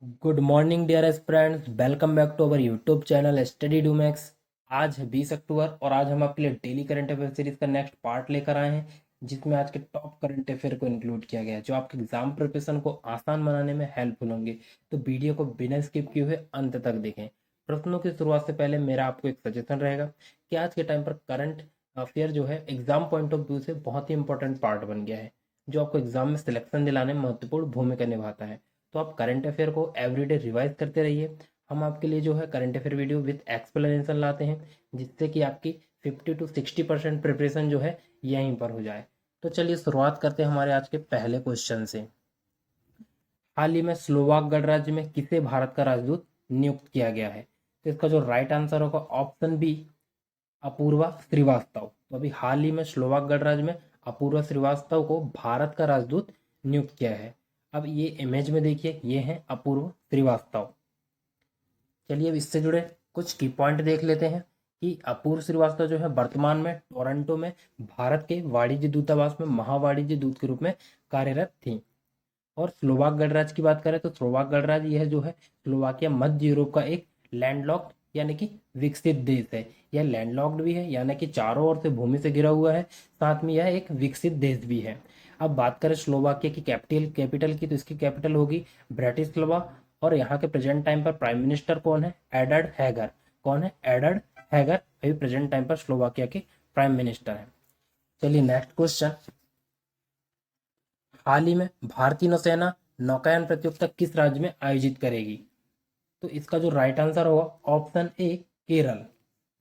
Good morning dear friends, welcome back to our YouTube channel study do max. आज है 20 अक्टूबर और आज हम आपके लिए डेली करंट अफेयर सीरीज का नेक्स्ट पार्ट लेकर आए हैं, जिसमें आज के टॉप करंट अफेयर को इंक्लूड किया गया है जो आपके एग्जाम प्रिपरेशन को आसान बनाने में हेल्पफुल होंगे। तो वीडियो को बिना स्किप किए हुए अंत तक देखें। प्रश्नों की शुरुआत से पहले मेरा आपको एक सजेशन रहेगा कि आज के टाइम पर करंट अफेयर जो है एग्जाम पॉइंट ऑफ व्यू से बहुत ही इंपॉर्टेंट पार्ट बन गया है, जो आपको एग्जाम में सिलेक्शन दिलाने में महत्वपूर्ण भूमिका निभाता है। तो आप करंट अफेयर को एवरीडे रिवाइज करते रहिए। हम आपके लिए जो है current affair video with explanation लाते हैं, जिससे कि आपकी 50 to 60% प्रिपरेशन जो है यहीं पर हो जाए। तो चलिए शुरुआत करते हैं हमारे आज के पहले क्वेश्चन से। हाल ही में स्लोवाक गणराज्य में किसे भारत का राजदूत नियुक्त किया गया है? तो इसका जो राइट आंसर होगा ऑप्शन बी, अपूर्वा श्रीवास्तव। तो अभी हाल ही में स्लोवाक गणराज्य में अपूर्वा श्रीवास्तव को भारत का राजदूत नियुक्त किया है। अब ये इमेज में देखिए, ये है अपूर्व श्रीवास्तव। चलिए अब इससे जुड़े कुछ की पॉइंट देख लेते हैं कि अपूर्व श्रीवास्तव जो है वर्तमान में टोरंटो में भारत के वाणिज्य दूतावास में महावाणिज्य दूत के रूप में कार्यरत थी। और स्लोवाक गणराज्य की बात करें तो स्लोवाक गणराज्य यह जो है स्लोवाकिया मध्य यूरोप का एक लैंडलॉक्ड यानी कि विकसित देश है। यह लैंडलॉक्ड भी है, यानी कि चारों ओर से भूमि से घिरा हुआ है, साथ में यह एक विकसित देश भी है। अब बात करें स्लोवाकिया की कैपिटल की, तो इसकी कैपिटल होगी ब्रैटिस्लावा। और यहाँ के प्रेजेंट टाइम पर प्राइम मिनिस्टर कौन है? एडर्ड हैगर। कौन है? एडर्ड हैगर अभी प्रेजेंट टाइम पर स्लोवाकिया के प्राइम मिनिस्टर है। चलिए नेक्स्ट क्वेश्चन। हाल ही में भारतीय नौसेना नौकायन प्रतियोगिता किस राज्य में आयोजित करेगी? तो इसका जो राइट आंसर होगा ऑप्शन ए, केरल।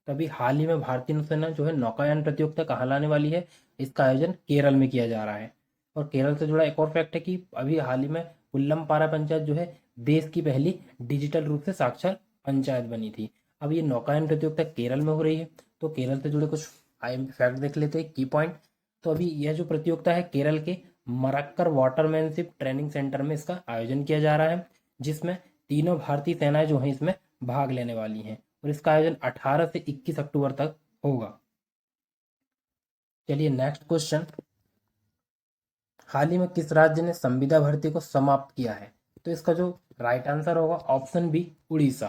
तभी हाल ही में भारतीय नौसेना जो है नौकायन प्रतियोगिता कहाँ लाने वाली है? इसका आयोजन केरल में किया जा रहा है। और केरल से जुड़ा एक और फैक्ट है कि अभी हाल ही में उल्लमपारा पंचायत जो है देश की पहली डिजिटल रूप से साक्षर पंचायत बनी थी। अब ये नौकायन प्रतियोगिता केरल में हो रही है, तो केरल से जुड़े कुछ फैक्ट देख लेते हैं, की पॉइंट। तो अभी यह जो प्रतियोगिता है केरल के मरक्कर वाटरमैनशिप ट्रेनिंग सेंटर में इसका आयोजन किया जा रहा है, जिसमें तीनों भारतीय सेनाएं जो हैं इसमें भाग लेने वाली हैं। और इसका आयोजन 18 से 21 अक्टूबर तक होगा। चलिए नेक्स्ट क्वेश्चन। हाल ही में किस राज्य ने संविदा भर्ती को समाप्त किया है? तो इसका जो राइट आंसर होगा ऑप्शन बी, उड़ीसा।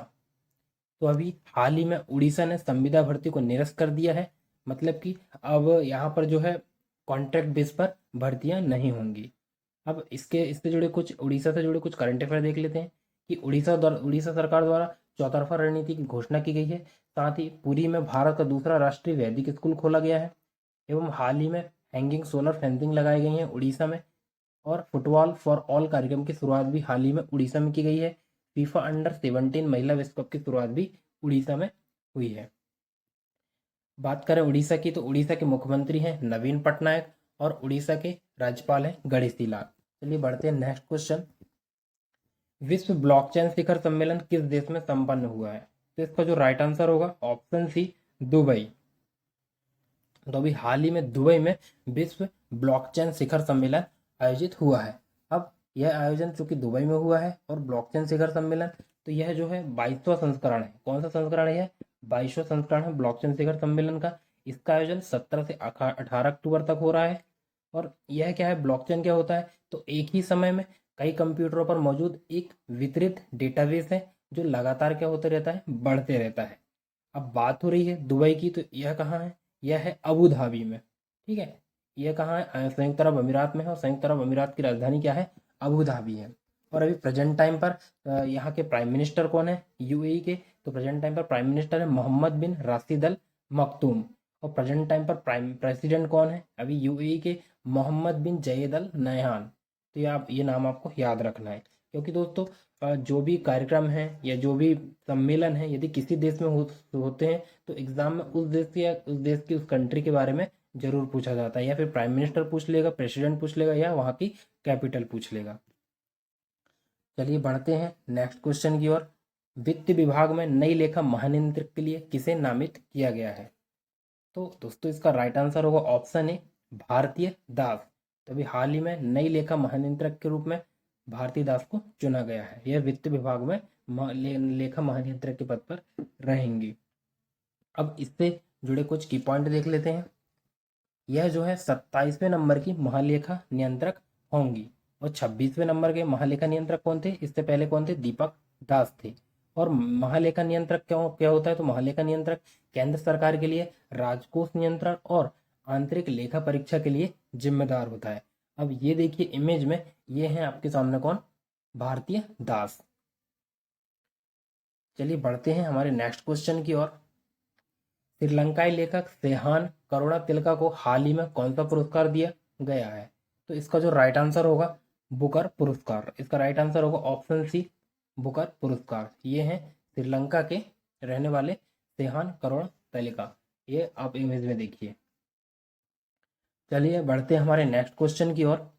तो अभी हाल ही में उड़ीसा ने संविदा भर्ती को निरस्त कर दिया है, मतलब कि अब यहाँ पर जो है कॉन्ट्रैक्ट बेस पर भर्तियां नहीं होंगी। अब इससे जुड़े कुछ उड़ीसा से जुड़े कुछ करंट अफेयर देख लेते हैं कि उड़ीसा सरकार द्वारा चौतरफा रणनीति की घोषणा की गई है। साथ ही पुरी में भारत का दूसरा राष्ट्रीय वैदिक स्कूल खोला गया है। एवं हाल ही में हैंगिंग सोलर फेंसिंग लगाई गई है उड़ीसा में। और फुटबॉल फॉर ऑल कार्यक्रम की शुरुआत भी हाल ही में उड़ीसा में की गई है। फीफा अंडर 17 महिला विश्व कप की शुरुआत भी उड़ीसा में हुई है। बात करें उड़ीसा की, तो उड़ीसा के मुख्यमंत्री हैं नवीन पटनायक और उड़ीसा के राज्यपाल हैं गणेशी लाल। चलिए बढ़ते हैं नेक्स्ट क्वेश्चन। विश्व ब्लॉकचेन शिखर सम्मेलन किस देश में संपन्न हुआ है? तो इसका जो राइट आंसर होगा ऑप्शन सी, दुबई। तो अभी हाल ही में दुबई में विश्व ब्लॉकचेन शिखर सम्मेलन आयोजित हुआ है। अब यह आयोजन चूंकि दुबई में हुआ है और ब्लॉकचेन शिखर सम्मेलन, तो यह जो है 22वां संस्करण है। कौन सा संस्करण है? 22वां संस्करण है ब्लॉकचेन शिखर सम्मेलन का। इसका आयोजन 17 से 18 अक्टूबर तक हो रहा है। और यह क्या है, ब्लॉकचेन क्या होता है? तो एक ही समय में कई कंप्यूटरों पर मौजूद एक वितरित डेटाबेस है, जो लगातार क्या होते रहता है, बढ़ते रहता है। अब बात हो रही है दुबई की, तो यह कहाँ है? यह है अबू धाबी में। ठीक है, यह कहाँ है? संयुक्त अरब अमीरात में है। और संयुक्त अरब अमीरात की राजधानी क्या है? अबू धाबी है। और अभी प्रेजेंट टाइम पर यहाँ के प्राइम मिनिस्टर कौन है यूएई के? तो प्रेजेंट टाइम पर प्राइम मिनिस्टर है मोहम्मद बिन राशिद अल मखतूम। और प्रेजेंट टाइम पर प्राइम प्रेसिडेंट कौन है अभी यूएई के? मोहम्मद बिन जयेद अल नहयान। तो ये नाम आपको याद रखना है, क्योंकि दोस्तों जो भी कार्यक्रम है या जो भी सम्मेलन है, यदि किसी देश में होते हैं, तो एग्जाम में उस देश की या उस देश की उस कंट्री के बारे में जरूर पूछा जाता है। या फिर प्राइम मिनिस्टर पूछ लेगा, प्रेसिडेंट पूछ लेगा, या वहाँ की कैपिटल पूछ लेगा। चलिए बढ़ते हैं नेक्स्ट क्वेश्चन की ओर। वित्त विभाग में नई लेखा महानियंत्रक के लिए किसे नामित किया गया है? तो दोस्तों इसका राइट आंसर होगा ऑप्शन ए, भारतीय दास। तो अभी हाल ही में नई लेखा महानियंत्रक के रूप में भारतीय दास को चुना गया है। यह वित्त विभाग में लेखा महानियंत्रक के पद पर रहेंगी। अब इससे जुड़े कुछ की पॉइंट देख लेते हैं। यह जो है 27वें नंबर की महालेखा नियंत्रक होंगी। और 26वें नंबर के महालेखा नियंत्रक कौन थे? इससे पहले कौन थे? दीपक दास थे। और महालेखा नियंत्रक क्यों क्या होता है? तो महालेखा नियंत्रक केंद्र सरकार के लिए राजकोष नियंत्रण और आंतरिक लेखा परीक्षा के लिए जिम्मेदार होता है। अब ये देखिए इमेज में, ये है आपके सामने कौन? भारतीय दास। चलिए बढ़ते हैं हमारे नेक्स्ट क्वेश्चन की ओर। श्रीलंकाई लेखक सेहान करुणातिलका को हाल ही में कौन सा पुरस्कार दिया गया है? तो इसका जो राइट आंसर होगा बुकर पुरस्कार। इसका राइट आंसर होगा ऑप्शन सी, बुकर पुरस्कार। ये हैं श्रीलंका के रहने वाले सेहान करुणातिलका। ये आप इमेज में देखिए। चलिए बढ़ते हैं हमारे नेक्स्ट क्वेश्चन की ओर।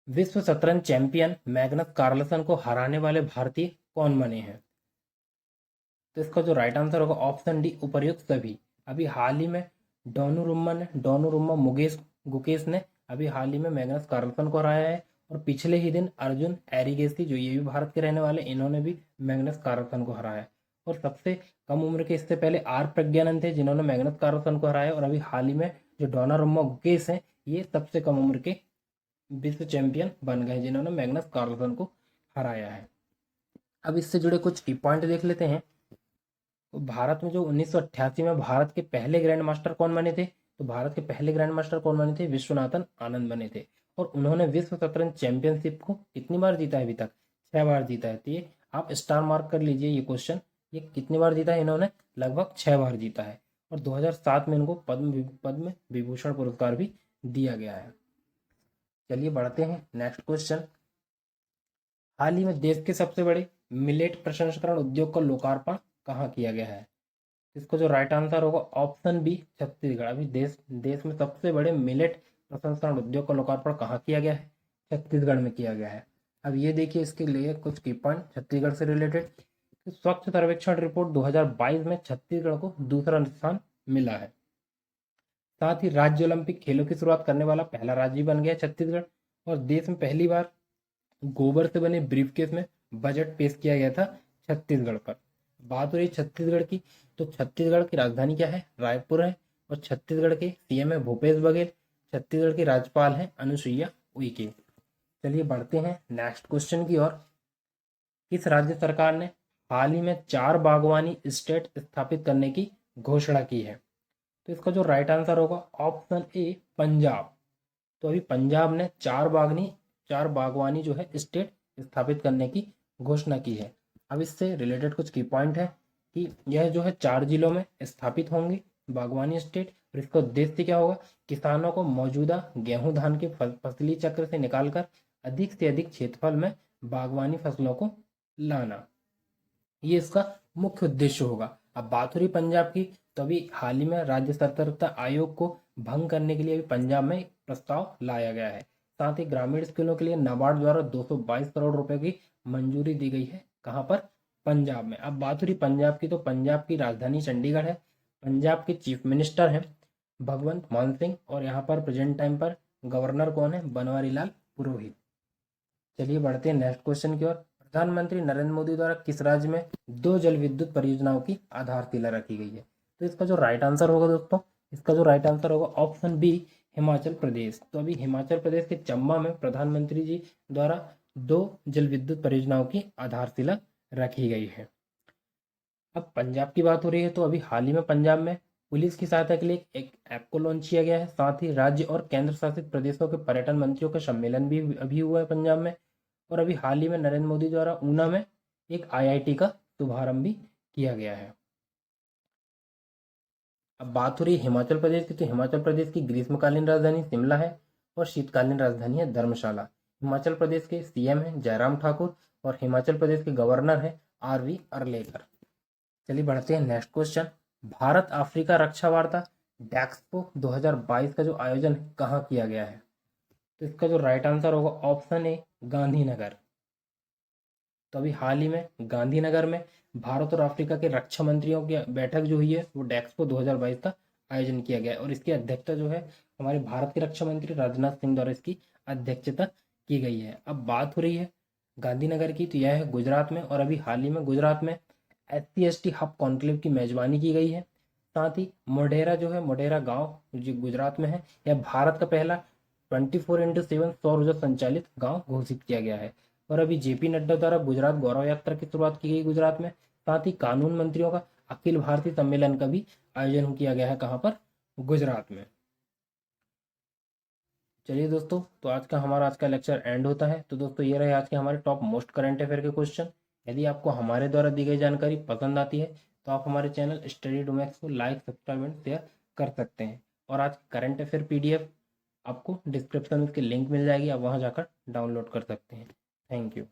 विश्व शतरंज चैंपियन मैग्नस कार्लसन को हराने वाले भारतीय कौन बने हैं? तो इसका जो राइट आंसर होगा ऑप्शन डी, उपर्युक्त सभी। अभी हाल ही में डोनोरुम्मा मुगेश गुकेश ने अभी हाल ही में मैग्नस कार्लसन को हराया है। और पिछले ही दिन अर्जुन एरिगेसी, जो ये भी भारत के रहने वाले, इन्होंने भी मैग्नस कार्लसन को हराया है। और सबसे कम उम्र के इससे पहले आर प्रज्ञानंद थे, जिन्होंने मैग्नस कार्लसन को हराया। और अभी हाल ही में जो डोनारुम्मा गुकेश हैं, ये सबसे कम उम्र के विश्व चैंपियन बन गए, जिन्होंने मैग्नस कार्लसन को हराया है। अब इससे जुड़े कुछ की पॉइंट देख लेते हैं। तो भारत में जो 1988 में भारत के पहले ग्रैंड मास्टर कौन बने थे? तो भारत के पहले ग्रैंड मास्टर कौन बने थे? विश्वनाथन आनंद बने थे। और उन्होंने विश्व शतरंज चैंपियनशिप को कितनी बार जीता है? अभी तक 6 बार जीता है। तो ये आप स्टार मार्क कर लीजिए ये क्वेश्चन। ये कितनी बार जीता है इन्होंने? लगभग 6 बार जीता है। और 2007 में इनको पद्म विभूषण पुरस्कार भी दिया गया है। चलिए बढ़ते हैं नेक्स्ट क्वेश्चन। हाल ही में देश के सबसे बड़े मिलेट प्रसंस्करण उद्योग का लोकार्पण कहाँ किया गया है? इसको जो राइट आंसर होगा ऑप्शन बी, छत्तीसगढ़। अभी देश में सबसे बड़े मिलेट प्रसंस्करण उद्योग का लोकार्पण कहाँ किया गया है? छत्तीसगढ़ में किया गया है। अब ये देखिए इसके लिए कुछ की पॉइंट छत्तीसगढ़ से रिलेटेड। स्वच्छ सर्वेक्षण रिपोर्ट 2022 में छत्तीसगढ़ को दूसरा स्थान मिला है। साथ ही राज्य ओलंपिक खेलों की शुरुआत करने वाला पहला राज्य बन गया छत्तीसगढ़। और देश में पहली बार गोबर से बने ब्रीफकेस में बजट पेश किया गया था छत्तीसगढ़ पर। बात हो रही छत्तीसगढ़ की, तो छत्तीसगढ़ की राजधानी क्या है? रायपुर है। और छत्तीसगढ़ के सीएम है भूपेश बघेल। छत्तीसगढ़ की राज्यपाल है अनुसुईया उइके। चलिए बढ़ते हैं नेक्स्ट क्वेश्चन की ओर। किस राज्य सरकार ने हाल ही में 4 बागवानी स्टेट स्थापित करने की घोषणा की है? तो इसका जो राइट आंसर होगा ऑप्शन ए, पंजाब। तो अभी पंजाब ने 4 बागवानी जो है स्टेट स्थापित करने की घोषणा की है। अब इससे रिलेटेड कुछ की पॉइंट है कि यह जो है 4 जिलों में स्थापित होंगी बागवानी स्टेट। और इसका उद्देश्य क्या होगा? किसानों को मौजूदा गेहूं धान के फसली चक्र से निकालकर अधिक से अधिक क्षेत्रफल में बागवानी फसलों को लाना, ये इसका मुख्य उद्देश्य होगा। अब बात हो रही पंजाब की, तो अभी हाल ही में राज्य सतर्कता आयोग को भंग करने के लिए अभी पंजाब में एक प्रस्ताव लाया गया है। साथ ही ग्रामीण स्कूलों के लिए नाबार्ड द्वारा 222 करोड़ रुपए की मंजूरी दी गई है। कहाँ पर? पंजाब में। अब बात हो रही पंजाब की, तो पंजाब की राजधानी चंडीगढ़ है। पंजाब के चीफ मिनिस्टर हैं भगवंत मान सिंह। और यहाँ पर प्रेजेंट टाइम पर गवर्नर कौन है? बनवारी लाल पुरोहित। चलिए बढ़ते हैं नेक्स्ट क्वेश्चन की ओर। प्रधानमंत्री नरेंद्र मोदी द्वारा किस राज्य में 2 जल विद्युत परियोजनाओं की आधारशिला रखी गई है? तो इसका जो राइट आंसर होगा दोस्तों, इसका जो राइट आंसर होगा ऑप्शन बी, हिमाचल प्रदेश। तो अभी हिमाचल प्रदेश के चंबा में प्रधानमंत्री जी द्वारा 2 जल विद्युत परियोजनाओं की आधारशिला रखी गई है। अब पंजाब की बात हो रही है, तो अभी हाल ही में पंजाब में पुलिस की सहायता के लिए एक ऐप को लॉन्च किया गया है। साथ ही राज्य और केंद्र शासित प्रदेशों के पर्यटन मंत्रियों का सम्मेलन भी अभी हुआ है पंजाब में। और अभी हाल ही में नरेंद्र मोदी द्वारा ऊना में एक आईआईटी का शुभारंभ भी किया गया है। अब बात हो रही है हिमाचल प्रदेश की, तो हिमाचल प्रदेश की ग्रीष्मकालीन राजधानी शिमला है और शीतकालीन राजधानी है धर्मशाला। हिमाचल प्रदेश के सीएम हैं जयराम ठाकुर। और हिमाचल प्रदेश के गवर्नर है आरवी अरलेकर। चलिए बढ़ते हैं नेक्स्ट क्वेश्चन। भारत अफ्रीका रक्षा वार्ता डेक्सपो 2022 का जो आयोजन कहाँ किया गया है? तो इसका जो राइट आंसर होगा ऑप्शन ए, गांधीनगर। तो अभी हाल ही में गांधीनगर में भारत और अफ्रीका के रक्षा मंत्रियों की बैठक जो हुई है, वो डेक्सपो 2022 का आयोजन किया गया है। और इसकी अध्यक्षता जो है हमारे भारत के रक्षा मंत्री राजनाथ सिंह द्वारा इसकी अध्यक्षता की गई है। अब बात हो रही है गांधीनगर की, तो यह है गुजरात में। और अभी हाल ही में गुजरात में SC/ST हब कॉन्क्लेव की मेजबानी की गई है। साथ ही मोढेरा जो है, मोढेरा गांव जो गुजरात में है, यह भारत का पहला 24/7 सौर ऊर्जा संचालित गांव घोषित किया गया है। और अभी जेपी नड्डा द्वारा गुजरात गौरव यात्रा की शुरुआत की गई गुजरात में। साथ ही कानून मंत्रियों का अखिल भारतीय सम्मेलन का भी आयोजन किया गया है, कहाँ पर, गुजरात में। चलिए दोस्तों, तो आज का लेक्चर एंड होता है। तो दोस्तों, ये रहे आज के हमारे टॉप मोस्ट करंट अफेयर के क्वेश्चन। यदि आपको हमारे द्वारा दी गई जानकारी पसंद आती है तो आप हमारे चैनल स्टडी डोमैक्स को लाइक, सब्सक्राइब एंड शेयर कर सकते हैं। और आज करंट अफेयर पीडीएफ आपको डिस्क्रिप्शन में उसकी लिंक मिल जाएगी, आप वहाँ जाकर डाउनलोड कर सकते हैं। Thank you.